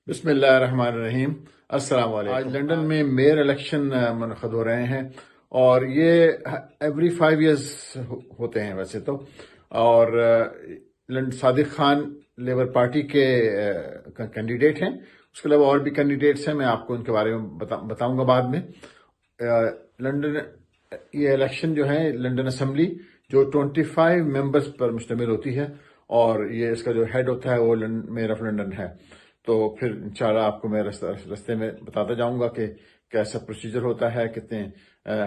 बिस्मिल्लाहिर्रहमानिर्रहीम। अस्सलाम वालेकुम। आज लंदन में मेयर इलेक्शन मुनक़िद हो रहे हैं और ये एवरी 5 इयर्स होते हैं वैसे तो। और सादिक खान लेबर पार्टी के कैंडिडेट हैं। उसके अलावा और भी कैंडिडेट्स हैं, मैं आपको उनके बारे में बताऊंगा बाद में। लंदन ये इलेक्शन जो है लंदन असेंबली जो 25 मेंबर्स पर मुश्तमिल होती है और ये इसका जो हेड होता है वो मेयर ऑफ लंदन है। तो फिर इंशाल्लाह आपको मैं रास्ते में बताता जाऊंगा कि कैसा प्रोसीजर होता है, कितने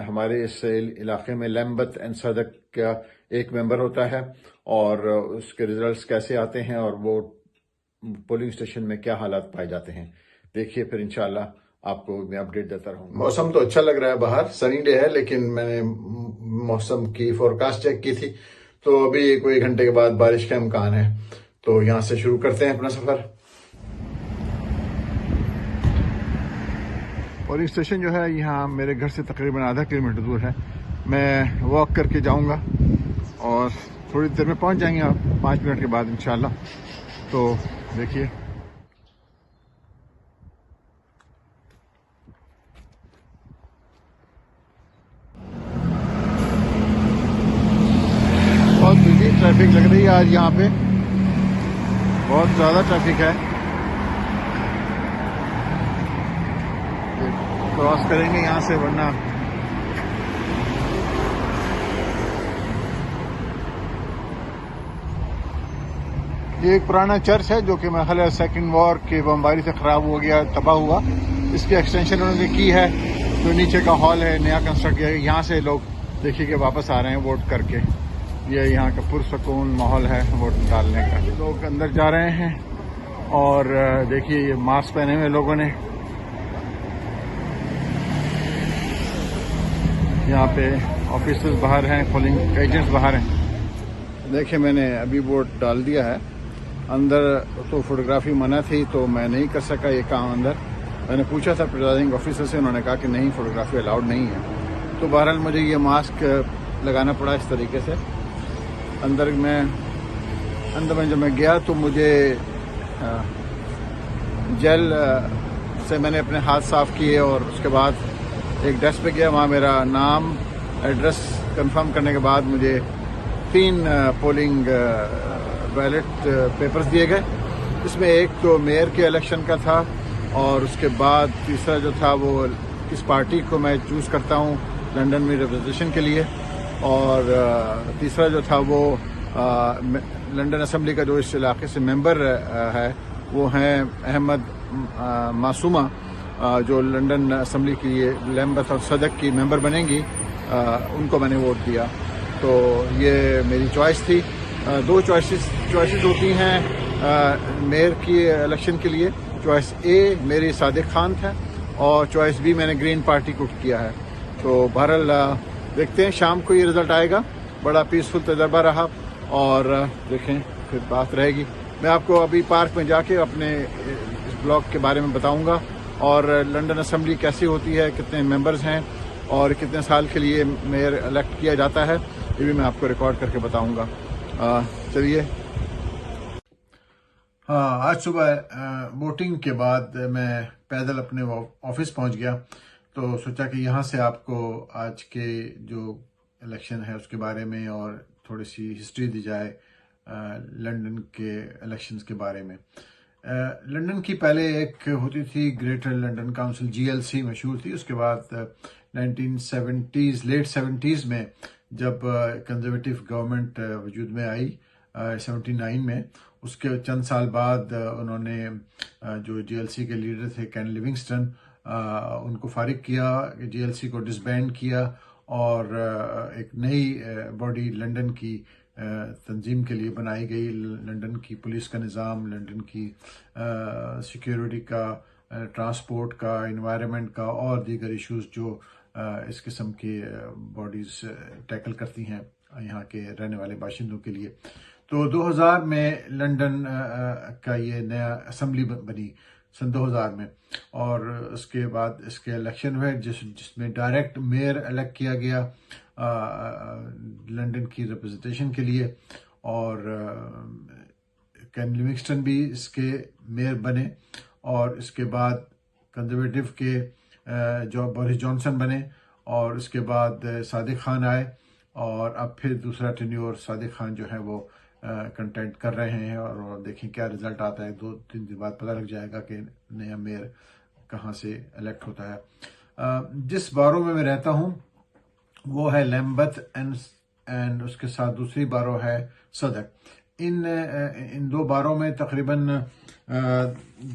हमारे इस इलाके में लैम्बथ एंड सदक का एक मेंबर होता है और उसके रिजल्ट्स कैसे आते हैं और वो पोलिंग स्टेशन में क्या हालात पाए जाते हैं। देखिए फिर इंशाल्लाह आपको मैं अपडेट देता रहूंगा। मौसम तो अच्छा लग रहा है, बाहर सनी डे है, लेकिन मैंने मौसम की फोरकास्ट चेक की थी तो अभी कोई घंटे के बाद बारिश का इम्कान है। तो यहाँ से शुरू करते हैं अपना सफर। पोलिंग स्टेशन जो है यहाँ मेरे घर से तकरीबन आधा किलोमीटर दूर है। मैं वॉक करके जाऊंगा और थोड़ी देर में पहुंच जाएंगे आप 5 मिनट के बाद इंशाल्लाह। तो देखिए बहुत बिजी ट्रैफिक लग रही है आज यहाँ पे, बहुत ज़्यादा ट्रैफिक है। क्रॉस करेंगे यहाँ से वरना ये एक पुराना चर्च है जो कि मेरे ख्याल सेकेंड वॉर के बमबारी से ख़राब हो गया, तबाह हुआ। इसकी एक्सटेंशन उन्होंने की है। जो नीचे का हॉल है नया कंस्ट्रक्ट किया है। यहाँ से लोग देखिए कि वापस आ रहे हैं वोट करके। ये यहाँ का पुरसकून माहौल है वोट डालने का। लोग अंदर जा रहे हैं और देखिए ये मास्क पहने हुए लोगों ने। यहाँ पे ऑफिसर्स बाहर हैं, पोलिंग एजेंट्स बाहर हैं। देखिए मैंने अभी वोट डाल दिया है। अंदर तो फोटोग्राफी मना थी तो मैं नहीं कर सका ये काम अंदर। मैंने पूछा था प्रिजाइडिंग ऑफिसर से, उन्होंने कहा कि नहीं, फोटोग्राफी अलाउड नहीं है। तो बहरहाल मुझे ये मास्क लगाना पड़ा इस तरीके से। अंदर में जब मैं गया तो मुझे जेल से मैंने अपने हाथ साफ किए और उसके बाद एक डेस्क पे गया। वहाँ मेरा नाम एड्रेस कंफर्म करने के बाद मुझे 3 पोलिंग बैलेट पेपर्स दिए गए। इसमें एक तो मेयर के इलेक्शन का था और उसके बाद तीसरा जो था वो किस पार्टी को मैं चूज़ करता हूँ लंदन में रिप्रेजेंटेशन के लिए, और तीसरा जो था वो लंदन असेंबली का जो इस इलाके से मेंबर है वो हैं अहमद मासूमा, जो लंदन असेंबली की लैम्बथ और सदक की मेंबर बनेंगी। उनको मैंने वोट दिया। तो ये मेरी चॉइस थी। 2 चॉइसेस होती हैं मेयर की इलेक्शन के लिए। चॉइस ए मेरी सादिक खान था और चॉइस बी मैंने ग्रीन पार्टी को किया है। तो बहरहाल देखते हैं शाम को ये रिजल्ट आएगा। बड़ा पीसफुल तजर्बा रहा और देखें फिर बात रहेगी। मैं आपको अभी पार्क में जाके अपने इस ब्लॉग के बारे में बताऊंगा और लंदन असेंबली कैसी होती है, कितने मेंबर्स हैं और कितने साल के लिए मेयर इलेक्ट किया जाता है, ये भी मैं आपको रिकॉर्ड करके बताऊंगा। चलिए। हाँ, आज सुबह वोटिंग के बाद मैं पैदल अपने ऑफिस पहुंच गया। तो सोचा कि यहाँ से आपको आज के जो इलेक्शन है उसके बारे में और थोड़ी सी हिस्ट्री दी जाए लंदन के इलेक्शंस के बारे में। लंदन की पहले एक होती थी ग्रेटर लंदन काउंसिल, GLC मशहूर थी। उसके बाद 1970s लेट 70s में जब कंजर्वेटिव गवर्नमेंट वजूद में आई 79 में, उसके चंद साल बाद उन्होंने जो GLC के लीडर थे कैन लिविंगस्टन, उनको फारिग किया, GLC को डिसबैंड किया और एक नई बॉडी लंदन की तंजीम के लिए बनाई गई। लंदन की पुलिस का निज़ाम, लंदन की सिक्योरिटी का, ट्रांसपोर्ट का, इन्वायरमेंट का और दीगर इश्यूज जो इस किस्म की बॉडीज़ टैकल करती हैं यहाँ के रहने वाले बाशिंदों के लिए। तो 2000 में लंदन का ये नया असेंबली बनी सन 2000 में और उसके बाद इसके इलेक्शन हुए जिसमें डायरेक्ट मेयर इलेक्ट किया गया लंदन की रिप्रेजेंटेशन के लिए और कैन लिविंगस्टन भी इसके मेयर बने और इसके बाद कंजर्वेटिव के जो बोरिस जॉनसन बने, और इसके बाद सादिक खान आए, और अब फिर दूसरा टेन्योर सादिक खान जो है वो कंटेंट कर रहे हैं। और देखें क्या रिजल्ट आता है, 2-3 दिन बाद पता लग जाएगा कि नया मेयर कहाँ से इलेक्ट होता है। जिस बारों में मैं रहता हूँ वो है लैम्बथ एंड उसके साथ दूसरी बारो है सदक। इन दो बारों में तकरीबन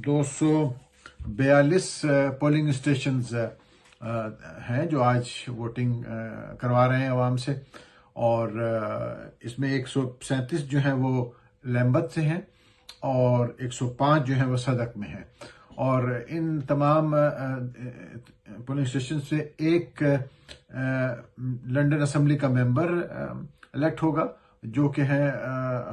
242 पोलिंग स्टेशंस हैं जो आज वोटिंग करवा रहे हैं आवाम से, और इसमें 137 जो है वो लैम्बथ से हैं और 105 जो है वो सदक में है। और इन तमाम पोलिंग स्टेशन से एक लंदन असेंबली का मेंबर इलेक्ट होगा, जो कि है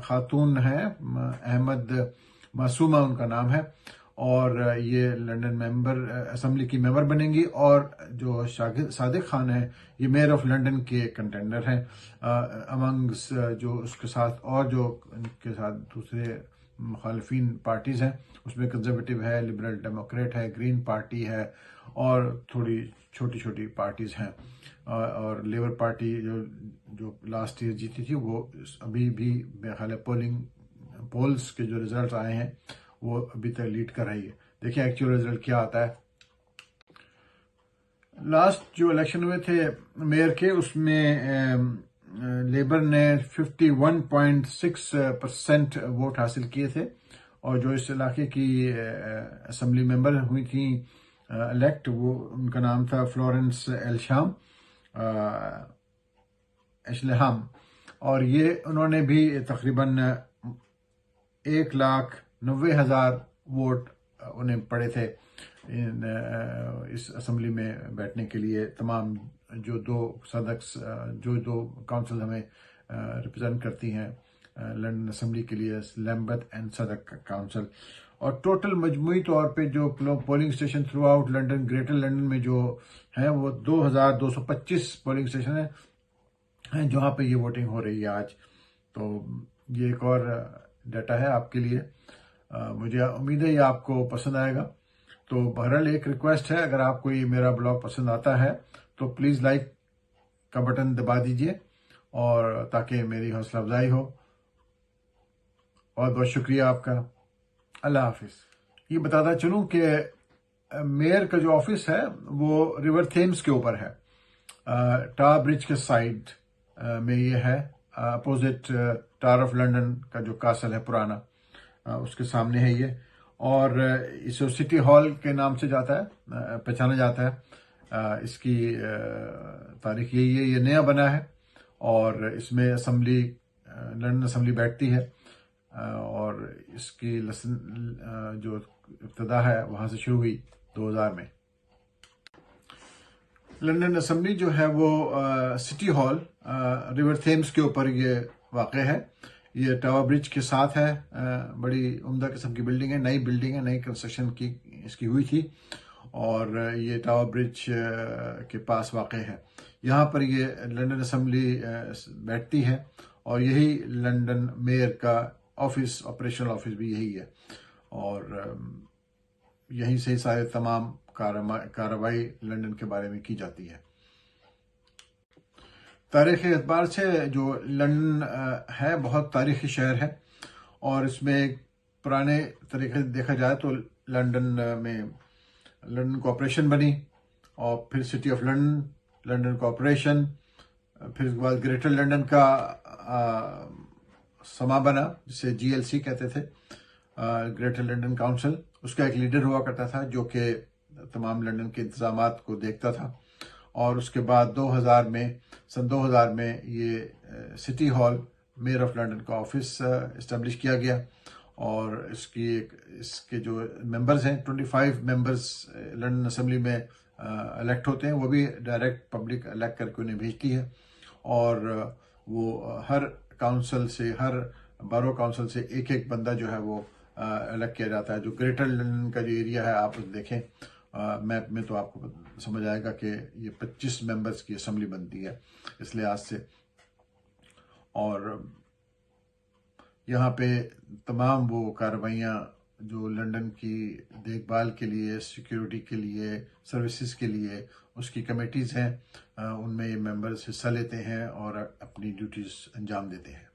खातून है अहमद मासूमा उनका नाम है, और ये लंदन मेंबर असेंबली की मेंबर बनेंगी। और जो सादिक खान है ये मेयर ऑफ लंदन के कंटेंडर हैं। अमंग्स जो उसके साथ और जो उनके साथ दूसरे मुखालिफिन पार्टीज हैं उसमें कंजर्वेटिव है, लिबरल डेमोक्रेट है, ग्रीन पार्टी है, और थोड़ी छोटी छोटी पार्टीज हैं। और लेबर पार्टी जो लास्ट ईयर जीती थी वो अभी भी मेरे ख्याल है पोल्स के जो रिजल्ट आए हैं वो अभी तक लीड कर रही है। देखिए एक्चुअल रिजल्ट क्या आता है। लास्ट जो इलेक्शन हुए थे मेयर के, उसमें लेबर ने 51.6% वोट हासिल किए थे, और जो इस इलाके की असेंबली मेंबर हुई थी इलेक्ट, वो उनका नाम था फ्लोरेंस एशलेहाम, और ये उन्होंने भी तकरीबन 1,90,000 वोट उन्हें पड़े थे इस असेंबली में बैठने के लिए। तमाम जो दो काउंसिल हमें रिप्रेजेंट करती हैं लंदन असेंबली के लिए, लैम्बथ एंड सदक काउंसिल। और टोटल मजमूई तौर पे जो polling station through out London, greater London में जो हैं वो 2,225 पोलिंग स्टेशन हैं जहाँ पे ये वोटिंग हो रही है आज। तो ये एक और डाटा है आपके लिए। मुझे उम्मीद है ये आपको पसंद आएगा। तो बहरहाल एक रिक्वेस्ट है, अगर आपको ये मेरा ब्लॉग पसंद आता है तो प्लीज़ लाइक का बटन दबा दीजिए, और ताकि मेरी हौसला अफजाई हो। बहुत बहुत शुक्रिया आपका। अल्लाह हाफिज। ये बताता चलूं कि मेयर का जो ऑफिस है वो रिवर थेम्स के ऊपर है, टावर ब्रिज के साइड में ये है, अपोजिट टावर ऑफ लंदन का जो कासल है पुराना, उसके सामने है ये। और इसे सिटी हॉल के नाम से पहचाना जाता है। इसकी तारीख यही है, ये नया बना है, और इसमें लंदन असेंबली बैठती है, और इसकी जो इब्तिदा है वहां से शुरू हुई 2000 में। लंदन असेंबली जो है वो सिटी हॉल रिवर थेम्स के ऊपर ये वाक़ है। ये टावर ब्रिज के साथ है, बड़ी उम्दा किस्म की बिल्डिंग है, नई बिल्डिंग है, नई कंस्ट्रक्शन की इसकी हुई थी, और ये टावर ब्रिज के पास वाक़ है। यहाँ पर ये लंदन असेंबली बैठती है, और यही लंदन मेयर का ऑफिस, ऑपरेशनल ऑफिस भी यही है, और यहीं से सारे तमाम कार्रवाई लंदन के बारे में की जाती है। तारीख़ी एतबार से जो लंदन है बहुत तारीख़ी शहर है, और इसमें पुराने तरीके से देखा जाए तो लंदन कॉरपोरेशन बनी, और फिर city of London, London corporation, फिर उसके बाद ग्रेटर लंदन का समा बना जिसे GLC कहते थे, ग्रेटर लंदन काउंसिल। उसका एक लीडर हुआ करता था जो कि तमाम लंदन के इंतजामात को देखता था। और उसके बाद सन 2000 में ये city hall mayor of London का ऑफिस इस्टेब्लिश किया गया, और इसके जो मेंबर्स हैं 25 मेंबर्स लंदन असेंबली में इलेक्ट होते हैं, वो भी डायरेक्ट पब्लिक इलेक्ट करके उन्हें भेजती है, और वो हर बारो काउंसिल से एक एक बंदा जो है वो इलेक्ट किया जाता है। जो ग्रेटर लंदन का जो एरिया है आप देखें मैप में तो आपको समझ आएगा कि ये 25 मेंबर्स की असेंबली बनती है इस लिहाज से। और यहाँ पे तमाम वो कार्रवाइयाँ जो लंदन की देखभाल के लिए, सिक्योरिटी के लिए, सर्विसेज के लिए उसकी कमेटीज़ हैं, उनमें ये मेंबर्स हिस्सा लेते हैं और अपनी ड्यूटीज़ अंजाम देते हैं।